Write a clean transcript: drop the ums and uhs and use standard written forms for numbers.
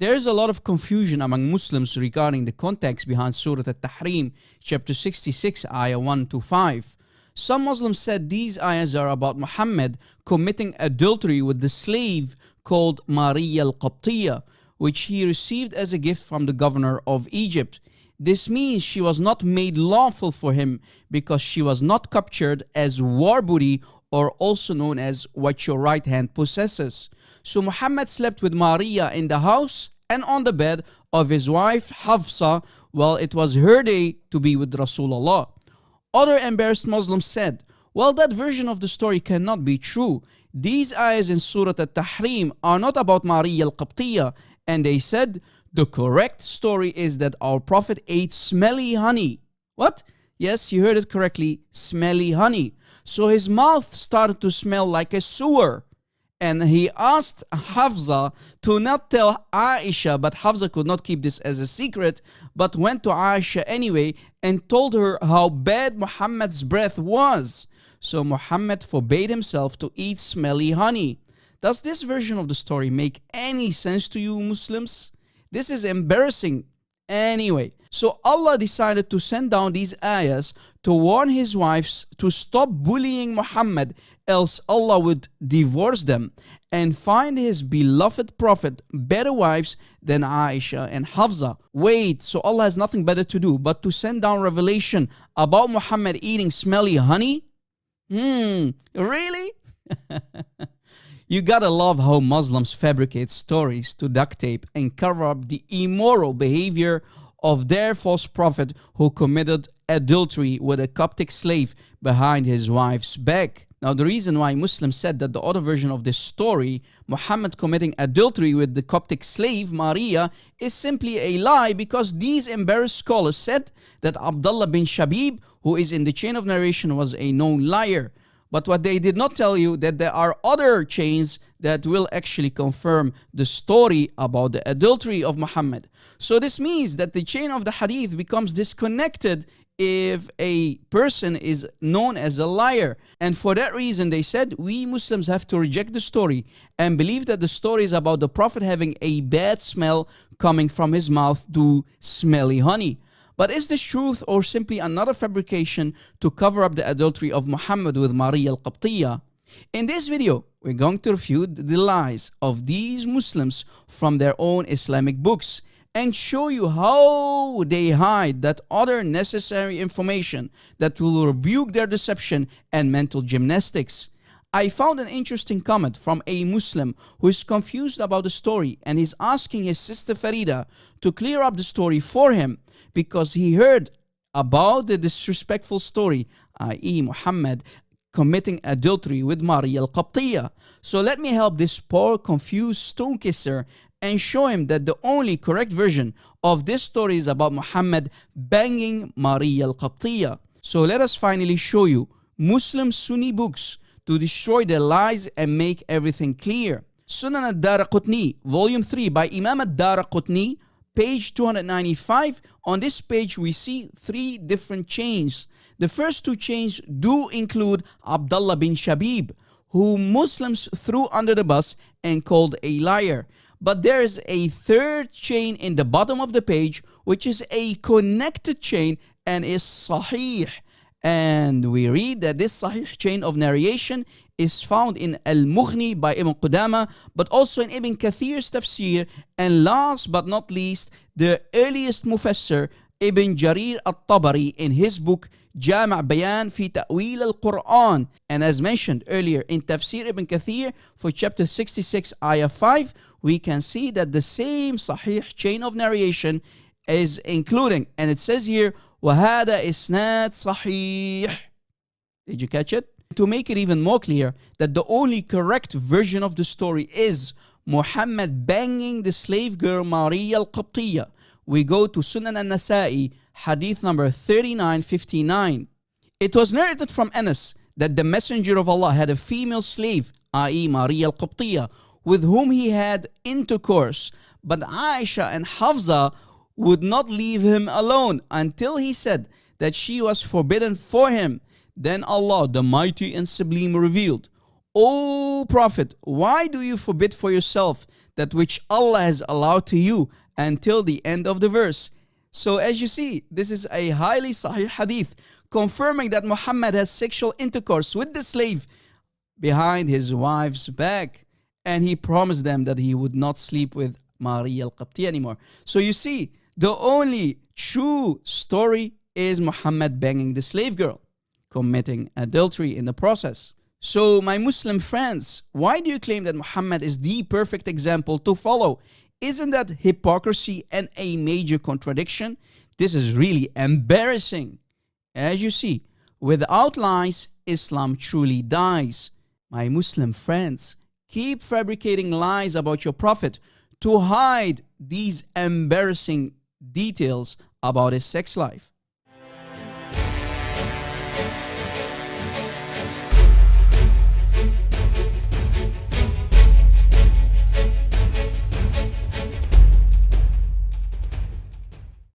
There is a lot of confusion among Muslims regarding the context behind Surah At-Tahrim, chapter 66, ayah 1 to 5. Some Muslims said these ayahs are about Muhammad committing adultery with the slave called Maria al-Qiptiyyah, which he received as a gift from the governor of Egypt. This means she was not made lawful for him because she was not captured as war booty, or also known as what your right hand possesses. So Muhammad slept with Maria in the house and on the bed of his wife Hafsa while it was her day to be with Rasulullah. Other embarrassed Muslims said, well, that version of the story cannot be true. These ayahs in Surah At-Tahrim are not about Maria al-Qiptiyyah. And they said, the correct story is that our Prophet ate smelly honey. What? Yes, you heard it correctly, smelly honey. So his mouth started to smell like a sewer. And he asked Hafsa to not tell Aisha, but Hafsa could not keep this as a secret, but went to Aisha anyway and told her how bad Muhammad's breath was. So Muhammad forbade himself to eat smelly honey. Does this version of the story make any sense to you, Muslims? This is embarrassing. Anyway, so Allah decided to send down these ayahs to warn his wives to stop bullying Muhammad, else Allah would divorce them and find his beloved Prophet better wives than Aisha and Hafsa. Wait, so Allah has nothing better to do but to send down revelation about Muhammad eating smelly honey? Really? You gotta love how Muslims fabricate stories to duct tape and cover up the immoral behavior of their false prophet who committed adultery with a Coptic slave behind his wife's back. Now, the reason why Muslims said that the other version of this story, Muhammad committing adultery with the Coptic slave Maria, is simply a lie, because these embarrassed scholars said that Abdullah bin Shabib, who is in the chain of narration, was a known liar. But what they did not tell you, that there are other chains that will actually confirm the story about the adultery of Muhammad. So this means that the chain of the hadith becomes disconnected if a person is known as a liar. And for that reason, they said, we Muslims have to reject the story and believe that the story is about the Prophet having a bad smell coming from his mouth to smelly honey. But is this truth or simply another fabrication to cover up the adultery of Muhammad with Maria al-Qiptiyyah? In this video, we're going to refute the lies of these Muslims from their own Islamic books and show you how they hide that other necessary information that will rebuke their deception and mental gymnastics. I found an interesting comment from a Muslim who is confused about the story and is asking his sister Farida to clear up the story for him, because he heard about the disrespectful story, i.e. Muhammad committing adultery with Maria al-Qiptiyyah. So let me help this poor confused stone kisser and show him that the only correct version of this story is about Muhammad banging Maria al-Qiptiyyah. So let us finally show you Muslim Sunni books to destroy their lies and make everything clear. Sunan al-Daraqutni, volume 3 by Imam al-Daraqutni, page 295. On this page, we see 3 different chains. The first 2 chains do include Abdullah bin Shabib, who Muslims threw under the bus and called a liar. But there is a 3rd chain in the bottom of the page, which is a connected chain and is Sahih. And we read that this Sahih chain of narration is found in Al-Mughni by Ibn Qudama, but also in Ibn Kathir's tafsir, and last but not least, the earliest Mufassir, Ibn Jarir al-Tabari, in his book Jami' Bayan fi Ta'wil al-Quran. And as mentioned earlier in Tafsir Ibn Kathir for chapter 66 ayah 5, we can see that the same Sahih chain of narration is including, and it says here, وَهَذَا إِسْنَادٌ صَحِيحٌ. Did you catch it? To make it even more clear that the only correct version of the story is Muhammad banging the slave girl Maria al-Qiptiyyah, we go to Sunan al-Nasa'i, hadith number 3959. It was narrated from Anas that the Messenger of Allah had a female slave, i.e. Maria al-Qiptiyyah, with whom he had intercourse, but Aisha and Hafsa would not leave him alone until he said that she was forbidden for him. Then Allah, the Mighty and Sublime, revealed, O Prophet, why do you forbid for yourself that which Allah has allowed to you until the end of the verse. So as you see, this is a highly sahih hadith confirming that Muhammad has sexual intercourse with the slave behind his wife's back, and he promised them that he would not sleep with Maria al-Qiptiyyah anymore. So you see, the only true story is Muhammad banging the slave girl, committing adultery in the process. So my Muslim friends, why do you claim that Muhammad is the perfect example to follow? Isn't that hypocrisy and a major contradiction? This is really embarrassing. As you see, without lies, Islam truly dies. My Muslim friends, keep fabricating lies about your Prophet to hide these embarrassing details about his sex life.